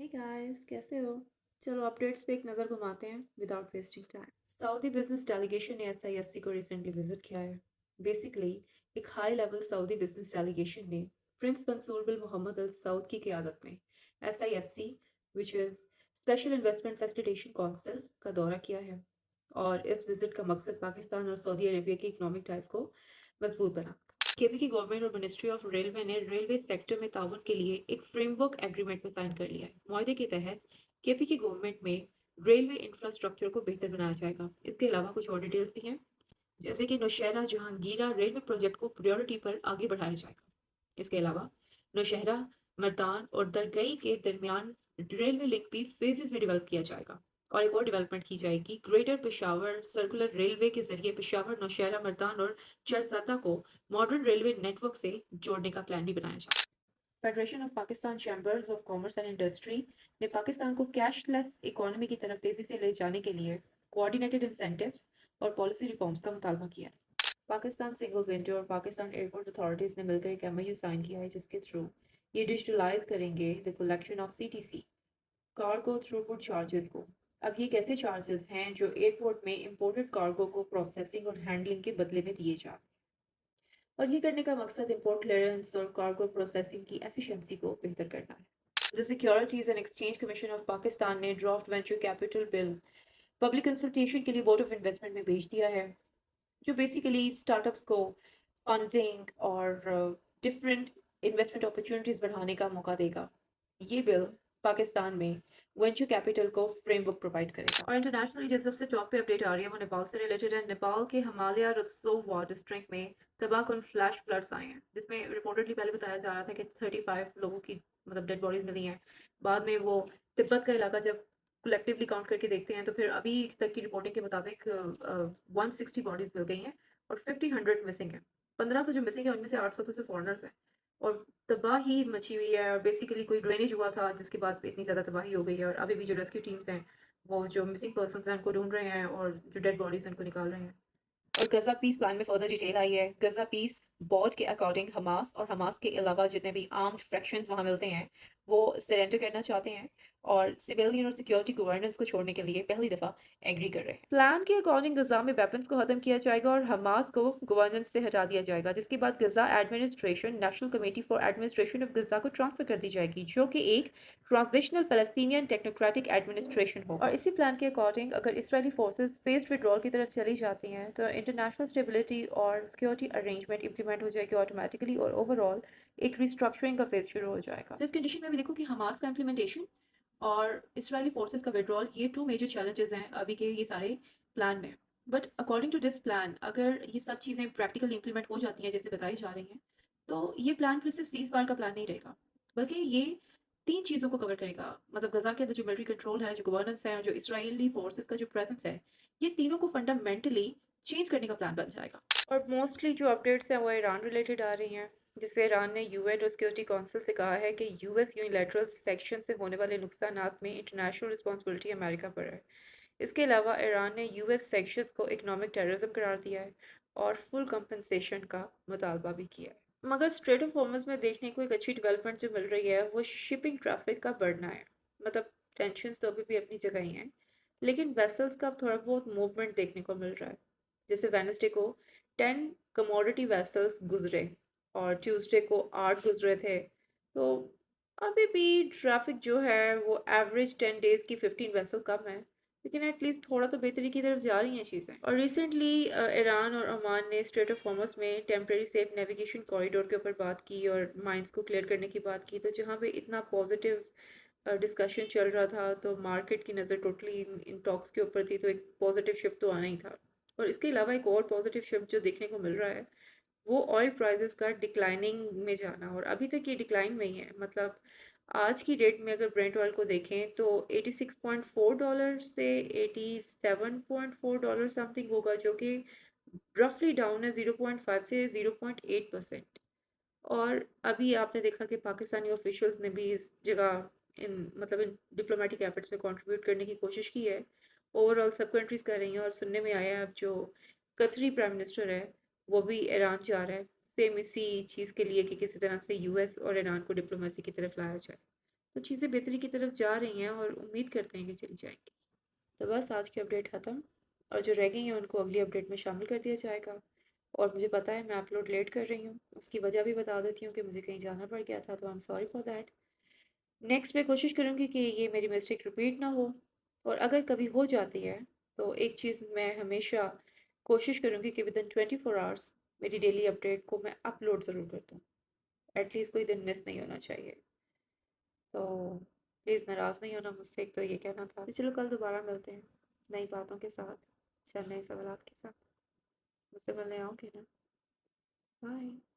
Hey guys, कैसे हो? चलो अपडेट्स पे एक नज़र घुमाते हैं without wasting time. Saudi business delegation ने एसआईएफसी को रिसेंटली विजिट किया है। बेसिकली एक high level Saudi business delegation ने प्रिंस मंसूर बिन मोहम्मद अल सऊद की क़यादत में SIFC which is special investment facilitation council का दौरा किया है। और इस विजिट का मकसद पाकिस्तान और सऊदी अरेबिया की इकोनॉमिक टाइज को मजबूत बनाना। केपी की गवर्नमेंट और मिनिस्ट्री ऑफ रेलवे ने रेलवे सेक्टर में ताउन के लिए एक फ्रेमवर्क एग्रीमेंट में साइन कर लिया है। मुआहदे के तहत केपी की गवर्नमेंट में रेलवे इंफ्रास्ट्रक्चर को बेहतर बनाया जाएगा। इसके अलावा कुछ और डिटेल्स भी हैं, जैसे कि नौशहरा जहांगीरा रेलवे प्रोजेक्ट को प्रायोरिटी पर आगे बढ़ाया जाएगा। इसके अलावा नौशहरा, मर्दान और दरगई के दरमियान रेलवे लिंक भी फेजेस में डेवलप किया जाएगा। और एक और डेवलपमेंट की जाएगी, ग्रेटर पेशावर सर्कुलर रेलवे के जरिए पेशावर, नौशहरा, मर्दान और चरसदा को मॉडर्न रेलवे नेटवर्क से जोड़ने का प्लान भी बनाया जाएगा। Federation of Pakistan chambers of commerce and industry ने पाकिस्तान को कैशलेस इकोनॉमी की तरफ तेजी से ले जाने के लिए कोऑर्डिनेटेड इंसेंटिव्स और पॉलिसी रिफॉर्म्स का मुतालबा किया है। पाकिस्तान सिंगल विंडो और पाकिस्तान एयरपोर्ट अथॉरिटीज ने मिलकर एक एमओयू साइन किया है, जिसके थ्रू ये डिजिटलाइज करेंगे the collection of CTC cargo throughput charges को। अब ये कैसे चार्जेस हैं जो एयरपोर्ट में इंपोर्टेड कार्गो को प्रोसेसिंग और हैंडलिंग के बदले में दिए जाते हैं। और ये करने का मकसद इंपोर्ट क्लियरेंस और कार्गो प्रोसेसिंग की एफिशिएंसी को बेहतर करना है। The securities and exchange commission of Pakistan ने draft venture capital bill public consultation के लिए बोर्ड ऑफ इन्वेस्टमेंट में भेज दिया है, जो बेसिकली स्टार्टअप्स को फंडिंग और डिफरेंट इन्वेस्टमेंट अपॉर्चुनिटीज बढ़ाने का मौका देगा। ये बिल पाकिस्तान में वेंचर कैपिटल को फ्रेमवर्क प्रोवाइड करेगा। और इंटरनेशनली जो सबसे टॉप पे अपडेट आ रही है वो नेपाल से रिलेटेड है। नेपाल के हिमालय रसोवा डिस्ट्रिक्ट में तबाहकुन फ्लैश फ्लड्स आए हैं, जिसमें रिपोर्टेडली पहले बताया जा रहा था कि 35 लोगों की मतलब डेड बॉडीज मिली हैं। बाद में वो तिब्बत का इलाका जब कलेक्टिवली काउंट करके देखते हैं तो फिर अभी तक की रिपोर्टिंग के मुताबिक 160 बॉडीज मिल गई हैं और 50 मिसिंग है। 1500 जो मिसिंग है उनमें से 800 तो सिर्फ फॉरनर्स हैं। और तबाही मची हुई है, और बेसिकली कोई ड्रेनेज हुआ था जिसके बाद इतनी ज़्यादा तबाही हो गई है। और अभी भी जो रेस्क्यू टीम्स हैं वो जो मिसिंग पर्सन हैं उनको ढूंढ रहे हैं और जो डेड बॉडीज हैं उनको निकाल रहे हैं। और गजा पीस प्लान में फर्दर डिटेल आई है। गजा पीस बोर्ड के अकॉर्डिंग हमास और हमास के अलावा जितने भी आर्म्ड फ्रैक्शंस वहां मिलते हैं वो सरेंडर करना चाहते हैं और सिविलियन और सिक्योरिटी गवर्नेंस को छोड़ने के लिए पहली दफा एग्री कर रहे हैं। प्लान के अकॉर्डिंग गजा में वेपन्स को खत्म किया जाएगा और हमास को गवर्नेंस से हटा दिया जाएगा, जिसके बाद Gaza administration national committee for administration of Gaza को ट्रांसफर कर दी जाएगी, जो कि एक ट्रांजिशनल फलस्तीनियन टेक्नोक्रेटिक एडमिनिस्ट्रेशन हो। और इसी प्लान के अकॉर्डिंग अगर इसराइली फोर्सेस फेस्ड विड्रॉल की तरफ चली जाती हैं तो इंटरनेशनल स्टेबिलिटी और सिक्योरिटी अरेंजमेंट इंप्लीमेंट हो जाएगी ऑटोमेटिकली, और ओवरऑल एक रिस्ट्रक्चरिंग का फेज शुरू हो जाएगा। तो इस कंडीशन में भी देखो कि हमास का इम्प्लीमेंटेशन और इसराइली फोर्सेस का विड्रॉल, ये टू मेजर चैलेंजेस हैं अभी के ये सारे प्लान में। But according to this plan अगर ये सब चीज़ें प्रैक्टिकली इंप्लीमेंट हो जाती हैं जैसे बताई जा रही हैं, तो ये प्लान फिर सिर्फ सीज फायर का प्लान नहीं रहेगा, बल्कि ये 3 चीज़ों को कवर करेगा। मतलब गजा के अंदर जो मिलिट्री कंट्रोल है, जो गवर्नेंस है और जो इसराइली फोर्सेस का जो प्रेजेंस है, ये तीनों को फंडामेंटली चेंज करने का प्लान बन जाएगा। और मोस्टली जो अपडेट्स हैं वो ईरान रिलेटेड आ रही हैं, जिससे ईरान ने यूएन और सिक्योरिटी काउंसिल से कहा है कि यूएस यूनिलैटरल सेक्शन से होने वाले नुकसानात में इंटरनेशनल रिस्पॉन्सिबिलिटी अमेरिका पर है। इसके अलावा ईरान ने यूएस सेक्शंस को इकोनॉमिक टेररिज्म करार दिया है और फुल कंपनसेशन का मुतालबा भी किया है। मगर स्ट्रेट ऑफ हॉर्मुज़ में देखने को एक अच्छी डेवलपमेंट जो मिल रही है वो शिपिंग ट्रैफिक का बढ़ना है। मतलब टेंशन्स तो अभी भी अपनी जगह ही हैं, लेकिन वेसल्स का अब थोड़ा बहुत मूवमेंट देखने को मिल रहा है। जैसे वेनसडे को 10 कमोडिटी वेसल्स गुजरे और ट्यूसडे को 8 गुजरे थे। तो अभी भी ट्रैफिक जो है वो एवरेज 10 डेज की 15 वेसल कम है, लेकिन एटलीस्ट थोड़ा तो बेहतरी की तरफ जा रही हैं चीज़ें। और रिसेंटली ईरान और ओमान ने स्ट्रेट ऑफ हॉर्मुज़ में टेम्परेरी सेफ नेविगेशन कॉरिडोर के ऊपर बात की और माइंस को क्लियर करने की बात की। तो जहाँ पे इतना पॉजिटिव डिस्कशन चल रहा था तो मार्केट की नज़र टोटली इन टॉक्स के ऊपर थी, तो एक पॉजिटिव शिफ्ट तो आना ही था। और इसके अलावा एक और पॉजिटिव शिफ्ट जो देखने को मिल रहा है वो ऑयल प्राइसेस का डिक्लाइनिंग में जाना, और अभी तक ये डिक्लाइन में ही है। मतलब आज की डेट में अगर ब्रेंट ऑयल को देखें तो $86.4 से $87.4 समथिंग होगा, जो कि रफली डाउन है 0.5 से 0.8%। और अभी आपने देखा कि पाकिस्तानी ऑफिशियल्स ने भी इस जगह इन मतलब इन डिप्लोमेटिक एफर्ट्स में कंट्रीब्यूट करने की कोशिश की है। ओवरऑल सब कंट्रीज कर रही हैं, और सुनने में आया है अब जो कतरी प्राइम मिनिस्टर है वो भी ईरान जा रहा है सेम इसी चीज़ के लिए कि किसी तरह से यूएस और ईरान को डिप्लोमेसी की तरफ लाया जाए। तो चीज़ें बेहतरी की तरफ जा रही हैं और उम्मीद करते हैं कि चली जाएँगी। तो बस आज की अपडेट ख़त्म और जो रह गई हैं उनको अगली अपडेट में शामिल कर दिया जाएगा। और मुझे पता है मैं अपलोड लेट कर रही हूँ, उसकी वजह भी बता देती हूँ कि मुझे कहीं जाना पड़ गया था, तो I am sorry for that. Next मैं कोशिश करूँगी कि ये मेरी मिस्टेक रिपीट ना हो, और अगर कभी हो जाती है तो एक चीज़ मैं हमेशा कोशिश करूँगी कि विदिन 24 आवर्स मेरी डेली अपडेट को मैं अपलोड ज़रूर कर दूँ। एटलीस्ट कोई दिन मिस नहीं होना चाहिए। तो प्लीज़ नाराज़ नहीं होना मुझसे, एक तो ये कहना था। तो चलो कल दोबारा मिलते हैं नई बातों के साथ, नए सवालात के साथ। मुझसे मिलने आओगे ना? बाय।